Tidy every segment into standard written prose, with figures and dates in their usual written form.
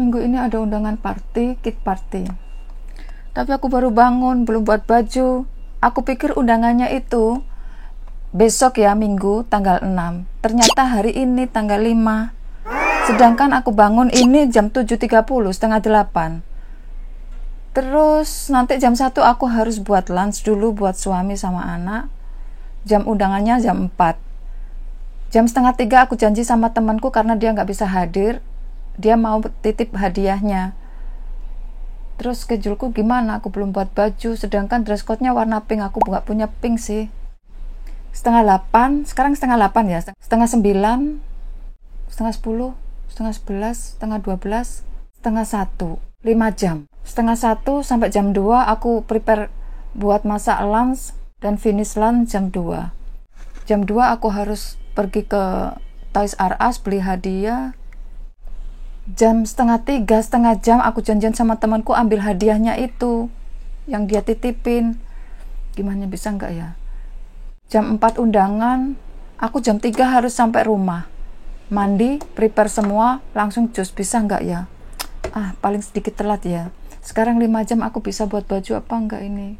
minggu ini ada undangan party, kid party. Tapi aku baru bangun, belum buat baju. Aku pikir undangannya itu besok ya, minggu tanggal 6. Ternyata hari ini tanggal 5. Sedangkan aku bangun ini jam 7.30, setengah 8. Terus nanti jam 1 aku harus buat lunch dulu buat suami sama anak. Jam undangannya jam 4. Jam setengah 3 aku janji sama temanku karena dia nggak bisa hadir. Dia mau titip hadiahnya. Terus scheduleku gimana? Aku belum buat baju, sedangkan dress code-nya warna pink. Aku nggak punya pink sih. Setengah 8, sekarang setengah 8 ya. Setengah 9, setengah 10, setengah 11, setengah 12, setengah 1. 5 jam. Setengah 1 sampai jam 2 aku prepare buat masak lunch dan finish lunch jam 2. Jam 2 aku harus pergi ke Toys R Us beli hadiah. Jam setengah 3, setengah jam aku janjian sama temanku ambil hadiahnya itu yang dia titipin. Gimana bisa enggak ya? Jam 4 undangan, aku jam 3 harus sampai rumah. Mandi, prepare semua, langsung cus. Bisa enggak ya? Paling sedikit telat ya. Sekarang 5 jam aku bisa buat baju apa enggak ini?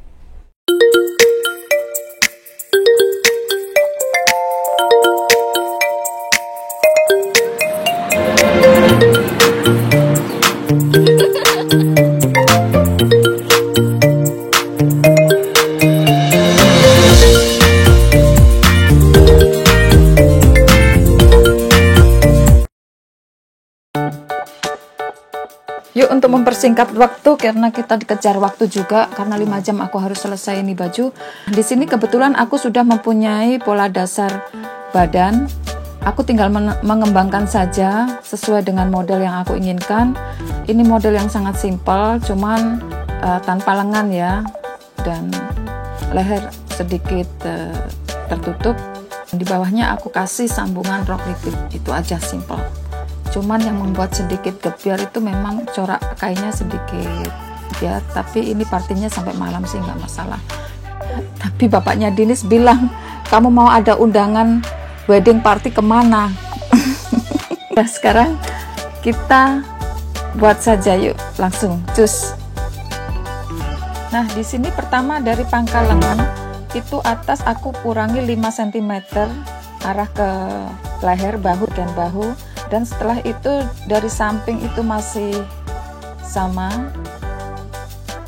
Yuk, untuk mempersingkat waktu karena kita dikejar waktu juga, karena 5 jam aku harus selesai ini baju. Di sini kebetulan aku sudah mempunyai pola dasar badan. Aku tinggal mengembangkan saja sesuai dengan model yang aku inginkan. Ini model yang sangat simpel, cuman tanpa lengan ya, dan leher sedikit tertutup. Di bawahnya aku kasih sambungan rok lipit, itu aja simpel. Cuman yang membuat sedikit gebyar itu memang corak kainnya sedikit ya, tapi ini partinya sampai malam sih nggak masalah. Tapi bapaknya Dinis bilang, kamu mau ada undangan wedding party kemana? Nah, sekarang kita buat saja yuk, langsung cus. Nah, di sini pertama dari pangkal lengan itu atas aku kurangi 5 cm arah ke leher, bahu dan bahu. Dan setelah itu dari samping itu masih sama,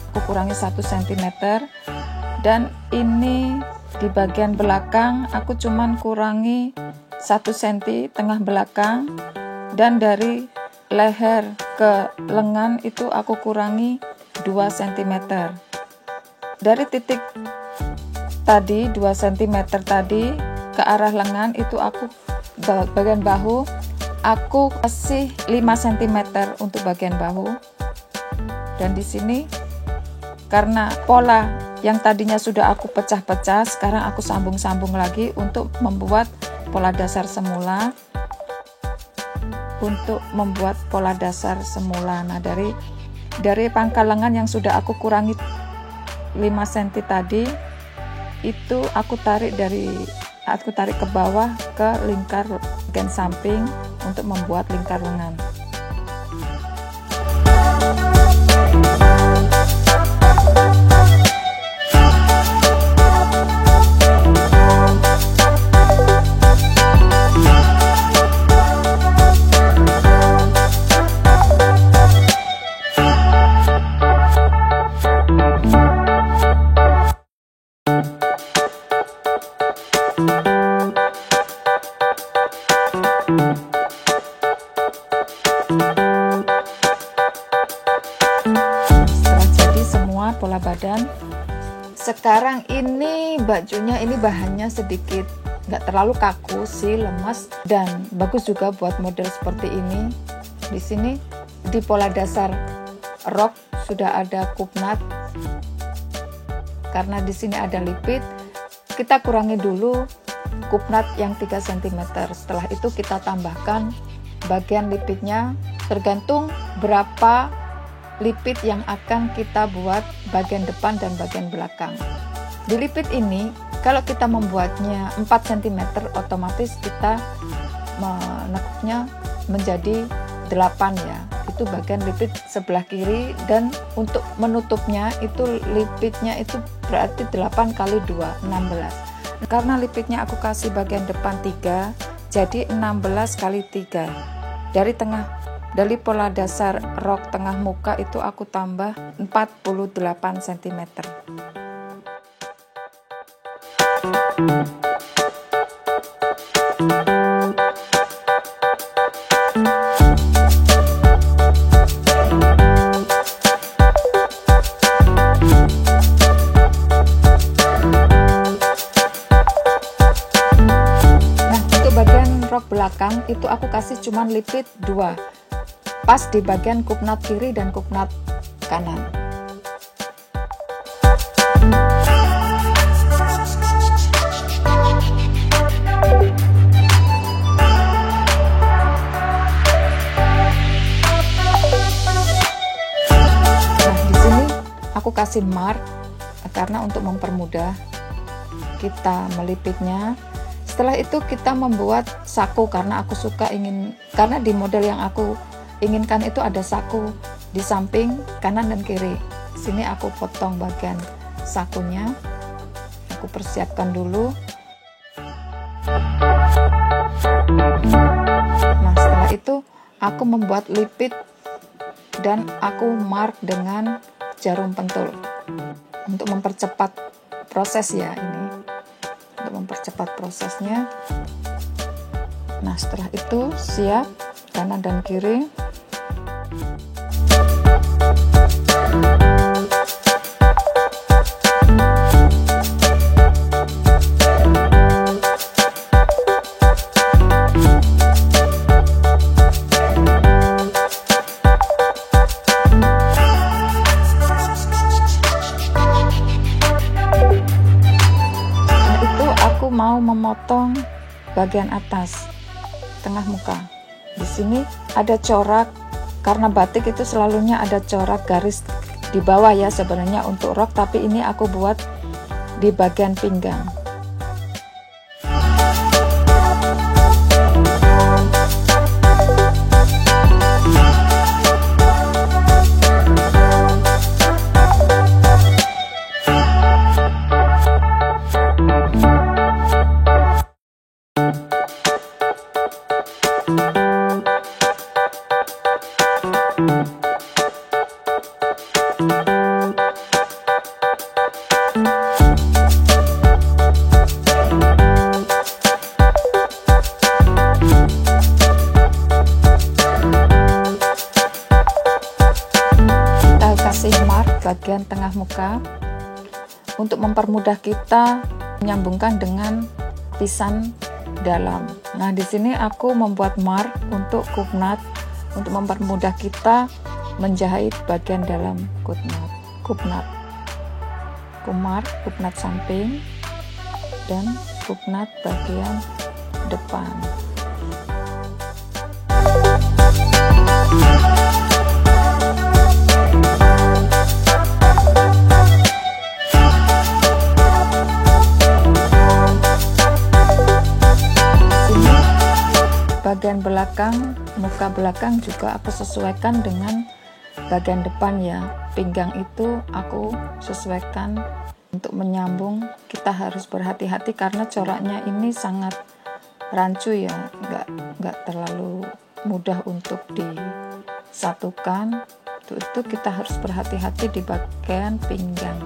aku kurangi 1 cm. Dan ini di bagian belakang aku cuman kurangi 1 cm tengah belakang. Dan dari leher ke lengan itu aku kurangi 2 cm. Dari titik tadi 2 cm tadi ke arah lengan itu aku bagian bahu, aku kasih 5 cm untuk bagian bahu. Dan di sini karena pola yang tadinya sudah aku pecah-pecah, sekarang aku sambung-sambung lagi untuk membuat pola dasar semula. Nah, dari pangkal lengan yang sudah aku kurangi 5 cm tadi, itu aku tarik ke bawah ke lingkar bagian samping untuk membuat lingkar lengan. Pola badan. Sekarang ini bajunya, ini bahannya sedikit nggak terlalu kaku sih, lemas dan bagus juga buat model seperti ini. Di sini di pola dasar rok sudah ada kupnat, karena di sini ada lipit. Kita kurangi dulu kupnat yang 3 cm. Setelah itu kita tambahkan bagian lipitnya, tergantung berapa lipit yang akan kita buat bagian depan dan bagian belakang. Di lipit ini, kalau kita membuatnya 4 cm, otomatis kita menekuknya menjadi 8 ya, itu bagian lipit sebelah kiri, dan untuk menutupnya itu lipitnya itu berarti 8 kali 2, 16. Karena lipitnya aku kasih bagian depan 3, jadi 16 kali 3. Dari pola dasar rok tengah muka itu aku tambah 48 cm. Rok belakang itu aku kasih cuman lipit 2, pas di bagian kupnat kiri dan kupnat kanan. Nah, di sini aku kasih mark karena untuk mempermudah kita melipitnya. Setelah itu kita membuat saku, karena aku suka karena di model yang aku inginkan itu ada saku di samping kanan dan kiri. Sini aku potong bagian sakunya, aku persiapkan dulu. Nah, setelah itu aku membuat lipit dan aku mark dengan jarum pentul untuk mempercepat proses ya ini. Untuk mempercepat prosesnya. Nah, setelah itu siap kanan dan kiri. Mau memotong bagian atas tengah muka. Di sini ada corak, karena batik itu selalunya ada corak garis di bawah ya sebenarnya untuk rok, tapi ini aku buat di bagian pinggang. Bagian tengah muka untuk mempermudah kita menyambungkan dengan lapisan dalam. Nah, di sini aku membuat mark untuk kupnat untuk mempermudah kita menjahit bagian dalam kupnat. Kupnat samping dan kupnat bagian depan. Bagian belakang, muka belakang juga aku sesuaikan dengan bagian depan ya. Pinggang itu aku sesuaikan untuk menyambung. Kita harus berhati-hati karena coraknya ini sangat rancu ya, nggak terlalu mudah untuk disatukan. Itu kita harus berhati-hati di bagian pinggang.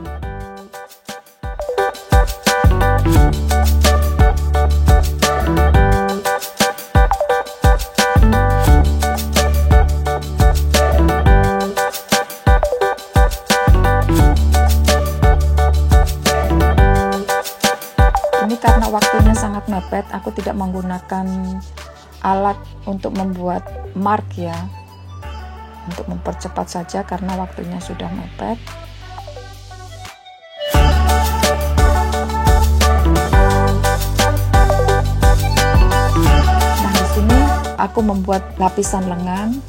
Karena waktunya sangat mepet, aku tidak menggunakan alat untuk membuat mark ya, untuk mempercepat saja karena waktunya sudah mepet. Nah, di sini aku membuat lapisan lengan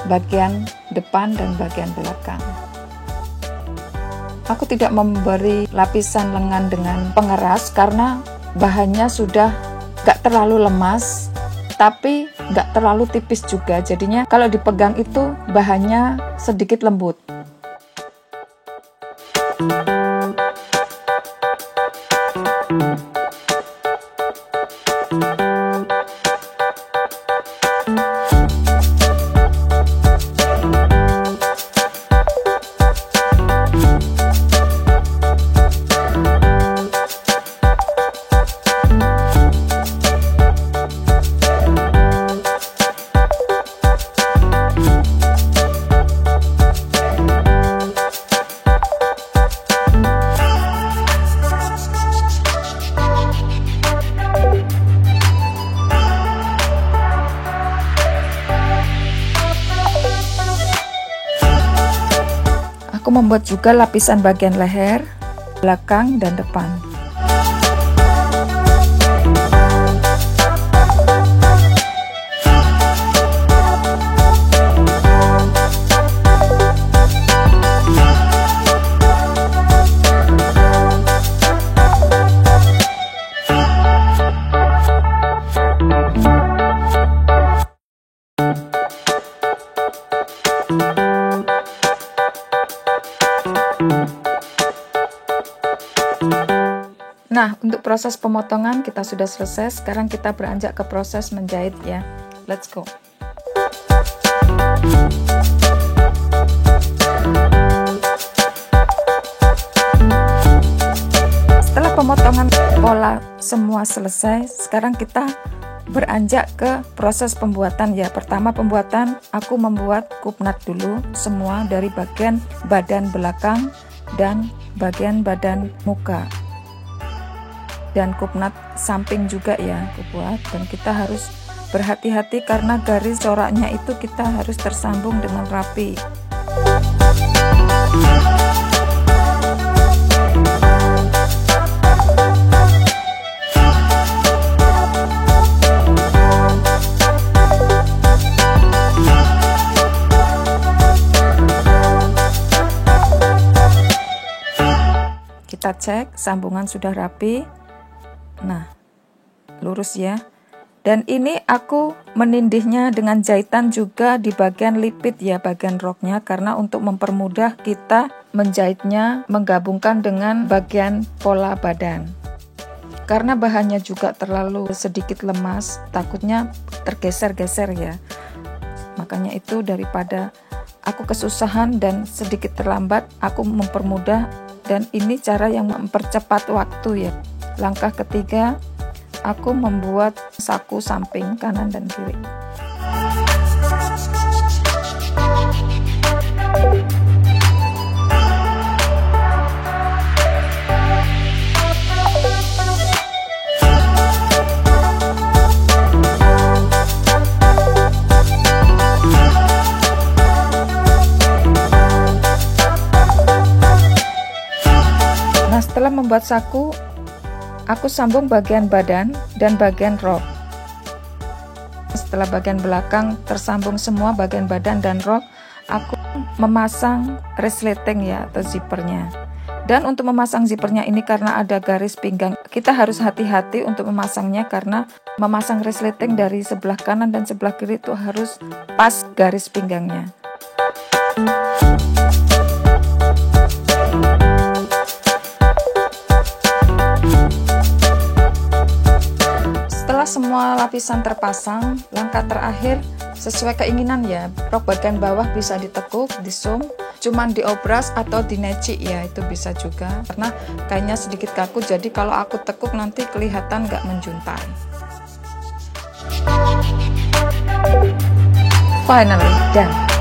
bagian depan dan bagian belakang. Aku tidak memberi lapisan lengan dengan pengeras karena bahannya sudah gak terlalu lemas, tapi nggak terlalu tipis juga, jadinya kalau dipegang itu bahannya sedikit lembut. Aku membuat juga lapisan bagian leher, belakang, dan depan. Nah, untuk proses pemotongan kita sudah selesai. Sekarang kita beranjak ke proses menjahit ya. Let's go. Setelah pemotongan pola semua selesai, sekarang kita beranjak ke proses pembuatan ya. Pertama pembuatan, aku membuat kupnat dulu semua dari bagian badan belakang dan bagian badan muka. Dan kupnat samping juga ya aku buat, dan kita harus berhati-hati karena garis coraknya itu kita harus tersambung dengan rapi. Kita cek sambungan sudah rapi. Nah, lurus ya. Dan ini aku menindihnya dengan jahitan juga di bagian lipit ya, bagian roknya, karena untuk mempermudah kita menjahitnya menggabungkan dengan bagian pola badan. Karena bahannya juga terlalu sedikit lemas, takutnya tergeser-geser ya. Makanya itu daripada aku kesusahan dan sedikit terlambat, aku mempermudah, dan ini cara yang mempercepat waktu ya. Langkah ketiga, aku membuat saku samping kanan dan kiri. Nah, setelah membuat saku, aku sambung bagian badan dan bagian rok. Setelah bagian belakang tersambung semua bagian badan dan rok, aku memasang resleting ya atau zippernya. Dan untuk memasang zippernya ini karena ada garis pinggang, kita harus hati-hati untuk memasangnya karena memasang resleting dari sebelah kanan dan sebelah kiri itu harus pas garis pinggangnya. Setelah semua lapisan terpasang, langkah terakhir sesuai keinginan ya. Rok bagian bawah bisa ditekuk, disum, cuman diobras atau dineci ya, itu bisa juga. Karena kainnya sedikit kaku, jadi kalau aku tekuk nanti kelihatan nggak menjuntai. Finally done.